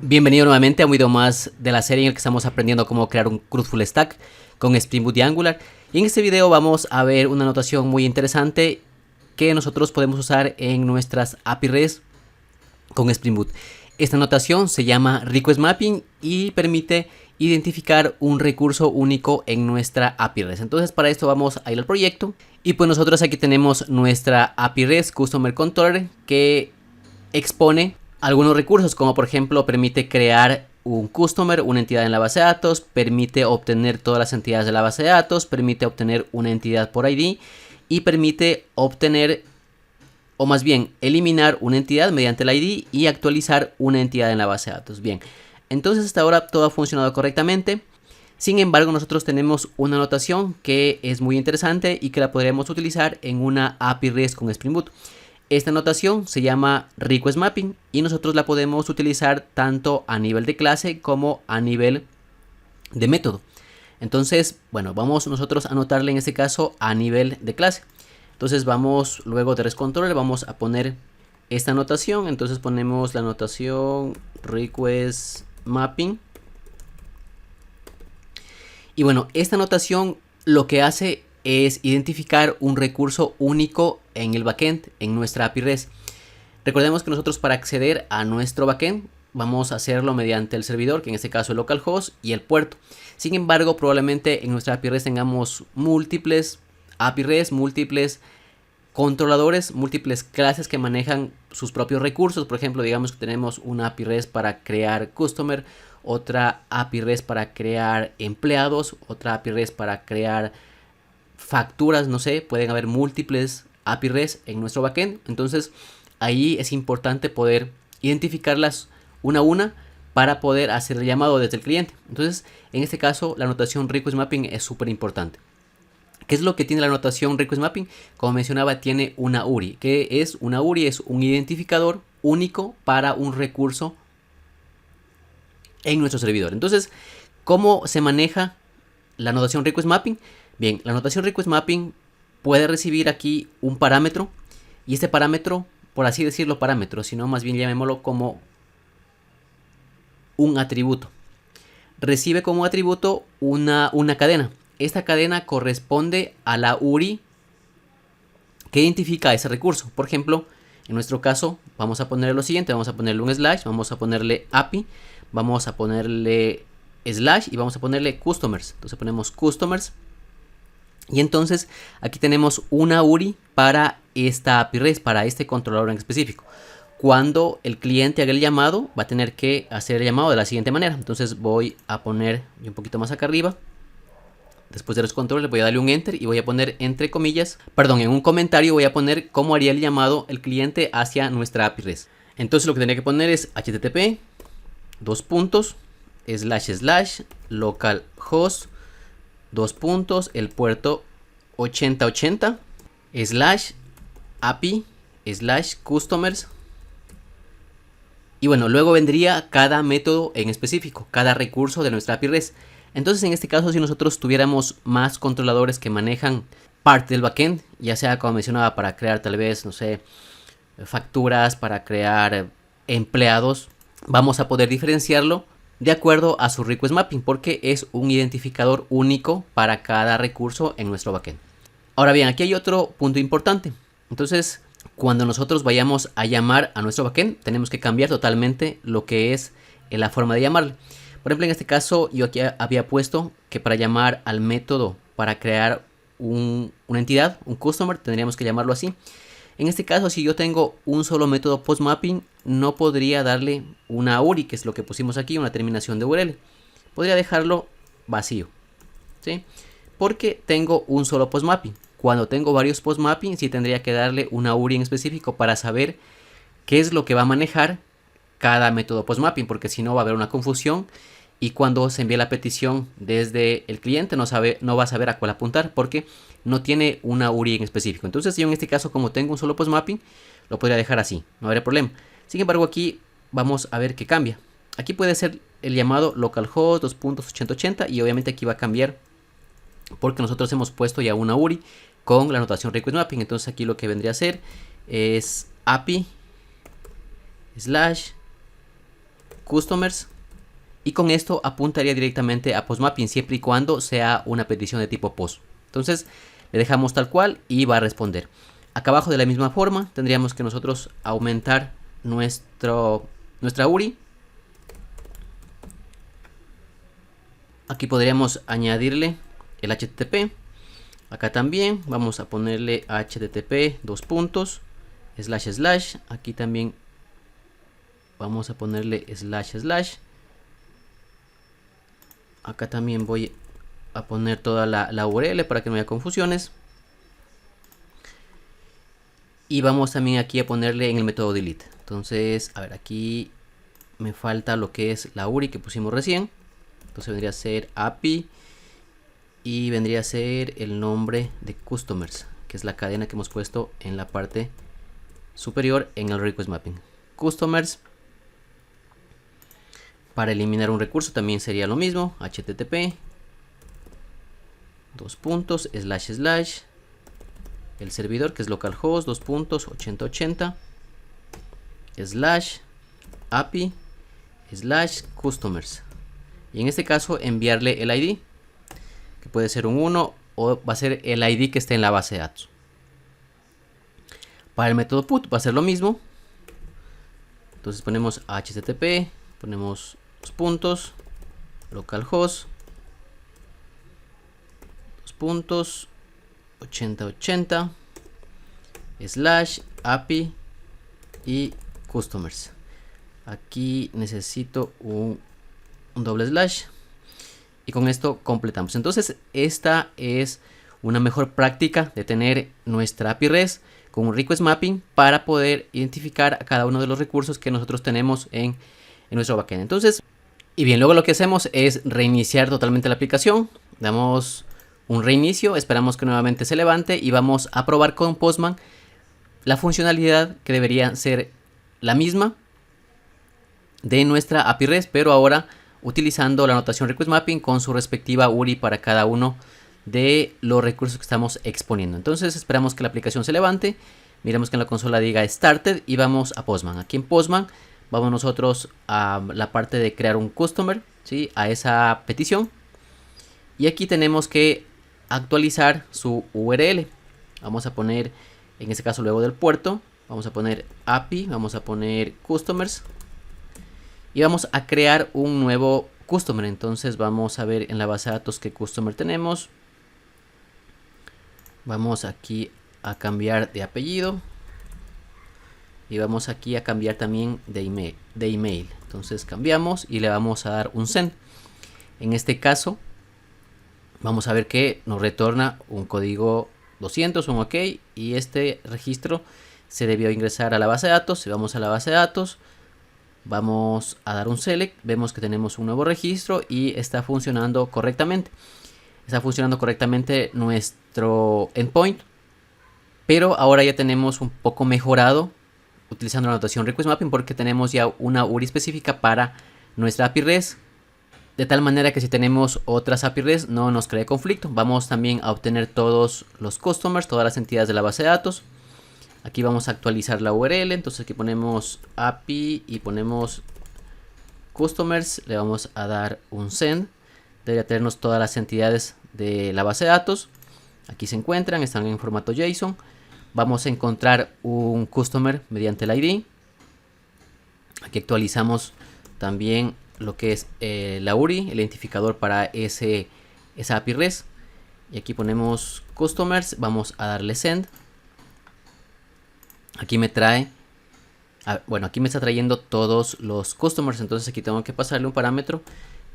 Bienvenido nuevamente a un video más de la serie en el que estamos aprendiendo cómo crear un CRUD full stack con Spring Boot y Angular. Y en este video vamos a ver una notación muy interesante que nosotros podemos usar en nuestras API REST con Spring Boot. Esta notación se llama Request Mapping y permite identificar un recurso único en nuestra API REST. Entonces para esto vamos a ir al proyecto y pues nosotros aquí tenemos nuestra API REST Customer Controller que expone algunos recursos, como por ejemplo permite crear un customer, una entidad en la base de datos, permite obtener todas las entidades de la base de datos, permite obtener una entidad por ID y permite obtener, o más bien eliminar una entidad mediante el ID y actualizar una entidad en la base de datos. Bien, entonces hasta ahora todo ha funcionado correctamente. Sin embargo, nosotros tenemos una notación que es muy interesante y que la podremos utilizar en una API REST con Spring Boot. Esta notación se llama Request Mapping y nosotros la podemos utilizar tanto a nivel de clase como a nivel de método. Entonces, bueno, vamos nosotros a anotarle en este caso a nivel de clase. Entonces vamos luego de REST Controller, vamos a poner esta notación. Entonces ponemos la notación Request Mapping. Y bueno, esta notación lo que hace es identificar un recurso único en el backend, en nuestra API REST. Recordemos que nosotros para acceder a nuestro backend vamos a hacerlo mediante el servidor, que en este caso es localhost y el puerto. Sin embargo, probablemente en nuestra API REST tengamos múltiples API REST, múltiples controladores, múltiples clases que manejan sus propios recursos. Por ejemplo, digamos que tenemos una API REST para crear customer, otra API REST para crear empleados, otra API REST para crear facturas, no sé, pueden haber múltiples API REST en nuestro backend. Entonces ahí es importante poder identificarlas una a una para poder hacer el llamado desde el cliente. Entonces en este caso la notación Request Mapping es súper importante. ¿Qué es lo que tiene la notación Request Mapping? Como mencionaba, tiene una URI. ¿Qué es una URI? Es un identificador único para un recurso en nuestro servidor. Entonces, ¿cómo se maneja la notación Request Mapping? Bien, la notación Request Mapping puede recibir aquí un parámetro y este parámetro, por así decirlo parámetro, sino más bien llamémoslo como un atributo. Recibe como atributo una cadena. Esta cadena corresponde a la URI que identifica ese recurso. Por ejemplo, en nuestro caso vamos a ponerle lo siguiente, vamos a ponerle un slash, vamos a ponerle API, vamos a ponerle slash y vamos a ponerle customers. Entonces ponemos customers. Y entonces aquí tenemos una URI para esta API REST, para este controlador en específico. Cuando el cliente haga el llamado, va a tener que hacer el llamado de la siguiente manera. Entonces voy a poner un poquito más acá arriba. Después de los controles voy a darle un enter y voy a poner entre comillas, perdón, en un comentario voy a poner cómo haría el llamado el cliente hacia nuestra API REST. Entonces lo que tendría que poner es http // localhost el puerto 8080 /API /customers. Y bueno, luego vendría cada método en específico, cada recurso de nuestra API REST. Entonces en este caso, si nosotros tuviéramos más controladores que manejan parte del backend, ya sea como mencionaba para crear tal vez, no sé, facturas, para crear empleados, vamos a poder diferenciarlo de acuerdo a su Request Mapping, porque es un identificador único para cada recurso en nuestro backend. Ahora bien, aquí hay otro punto importante. Entonces, cuando nosotros vayamos a llamar a nuestro backend, tenemos que cambiar totalmente lo que es la forma de llamarle. Por ejemplo, en este caso, yo aquí había puesto que para llamar al método para crear una entidad, un customer, tendríamos que llamarlo así. En este caso, si yo tengo un solo método post mapping, no podría darle una URI, que es lo que pusimos aquí, una terminación de URL. Podría dejarlo vacío, ¿sí? Porque tengo un solo post mapping. Cuando tengo varios post mapping, sí tendría que darle una URI en específico para saber qué es lo que va a manejar cada método post mapping, porque si no va a haber una confusión y cuando se envíe la petición desde el cliente no va a saber a cuál apuntar porque no tiene una URI en específico. Entonces yo en este caso, como tengo un solo post mapping, lo podría dejar así, no habría problema. Sin embargo, aquí vamos a ver qué cambia. Aquí puede ser el llamado localhost 2.8080 y obviamente aquí va a cambiar porque nosotros hemos puesto ya una URI con la notación Request Mapping. Entonces aquí lo que vendría a ser es API / customers. Y con esto apuntaría directamente a PostMapping siempre y cuando sea una petición de tipo POST. Entonces le dejamos tal cual y va a responder. Acá abajo de la misma forma tendríamos que nosotros aumentar nuestra URI. Aquí podríamos añadirle el HTTP. Acá también vamos a ponerle HTTP // Aquí también vamos a ponerle // Acá también voy a poner toda la URL para que no haya confusiones. Y vamos también aquí a ponerle en el método delete. Entonces, a ver, aquí me falta lo que es la URI que pusimos recién. Entonces vendría a ser API y vendría a ser el nombre de customers, que es la cadena que hemos puesto en la parte superior en el request mapping. Customers. Para eliminar un recurso también sería lo mismo, http // el servidor que es localhost 8080 /api /customers, y en este caso enviarle el ID, que puede ser un 1 o va a ser el ID que esté en la base de datos. Para el método put va a ser lo mismo. Entonces ponemos http, ponemos los puntos, localhost 8080 /api y customers. Aquí necesito un doble slash y con esto completamos. Entonces esta es una mejor práctica de tener nuestra API REST con un request mapping para poder identificar a cada uno de los recursos que nosotros tenemos en nuestro backend. Entonces, y bien, luego lo que hacemos es reiniciar totalmente la aplicación. Damos un reinicio, esperamos que nuevamente se levante y vamos a probar con Postman la funcionalidad que debería ser la misma de nuestra API REST, pero ahora utilizando la notación request mapping con su respectiva URI para cada uno de los recursos que estamos exponiendo. Entonces esperamos que la aplicación se levante, miremos que en la consola diga started y vamos a Postman. Aquí en Postman vamos nosotros a la parte de crear un customer, ¿sí? A esa petición, y aquí tenemos que actualizar su URL. Vamos a poner, en este caso luego del puerto, vamos a poner API, vamos a poner customers y vamos a crear un nuevo customer. Entonces vamos a ver en la base de datos qué customer tenemos. Vamos aquí a cambiar de apellido y vamos aquí a cambiar también de email. Entonces cambiamos y le vamos a dar un send. En este caso vamos a ver que nos retorna un código 200, un OK, y este registro se debió ingresar a la base de datos. Si vamos a la base de datos, vamos a dar un select, vemos que tenemos un nuevo registro y está funcionando correctamente. Está funcionando correctamente nuestro endpoint, pero ahora ya tenemos un poco mejorado utilizando la notación request mapping porque tenemos ya una URI específica para nuestra API REST, de tal manera que si tenemos otras API REST no nos cree conflicto. Vamos también a obtener todos los customers, todas las entidades de la base de datos. Aquí vamos a actualizar la URL, entonces aquí ponemos API y ponemos customers, le vamos a dar un send. Debería tenernos todas las entidades de la base de datos. Aquí se encuentran, están en formato JSON. Vamos a encontrar un customer mediante el ID. Aquí actualizamos también lo que es la URI, el identificador para esa API REST. Y aquí ponemos customers, vamos a darle send. Aquí me trae, bueno, aquí me está trayendo todos los customers, entonces aquí tengo que pasarle un parámetro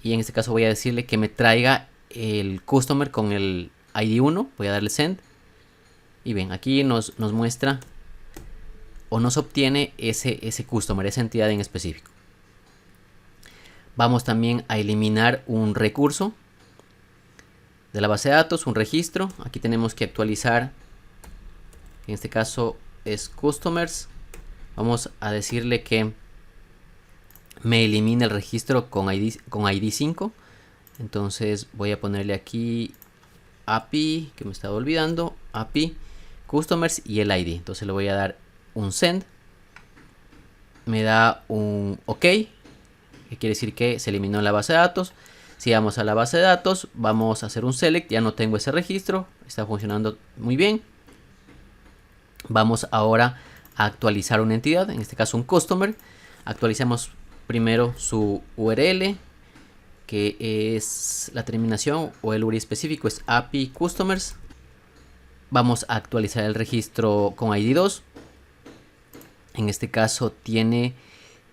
y en este caso voy a decirle que me traiga el customer con el ID 1, voy a darle send. Y bien, aquí nos muestra o nos obtiene ese customer, esa entidad en específico. Vamos también a eliminar un recurso de la base de datos, un registro. Aquí tenemos que actualizar, en este caso es customers. Vamos a decirle que me elimine el registro con ID 5. Entonces voy a ponerle aquí API, que me estaba olvidando, API, customers y el ID. Entonces le voy a dar un send. Me da un OK. que quiere decir que se eliminó la base de datos. Si vamos a la base de datos, vamos a hacer un select, ya no tengo ese registro, está funcionando muy bien. Vamos ahora a actualizar una entidad, en este caso un customer. Actualicemos primero su URL, que es la terminación o el URI específico es API Customers. Vamos a actualizar el registro con ID 2. En este caso tiene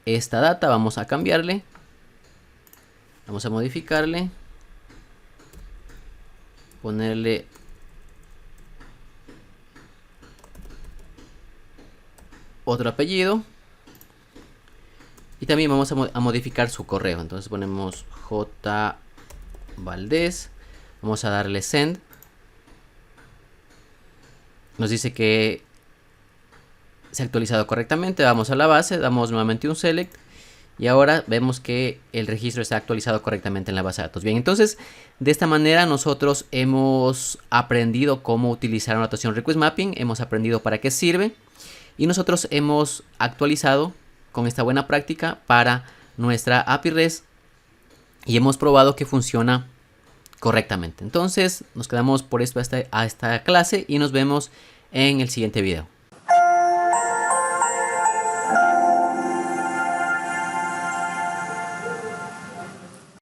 esta data, vamos a cambiarle. Vamos a modificarle. Ponerle otro apellido. Y también vamos a modificar su correo. Entonces ponemos J Valdez. Vamos a darle send. Nos dice que se ha actualizado correctamente. Vamos a la base, damos nuevamente un select. Y ahora vemos que el registro está actualizado correctamente en la base de datos. Bien, entonces de esta manera nosotros hemos aprendido cómo utilizar una notación request mapping. Hemos aprendido para qué sirve. Y nosotros hemos actualizado con esta buena práctica para nuestra API REST. Y hemos probado que funciona correctamente. Entonces nos quedamos por esto hasta esta clase y nos vemos en el siguiente video.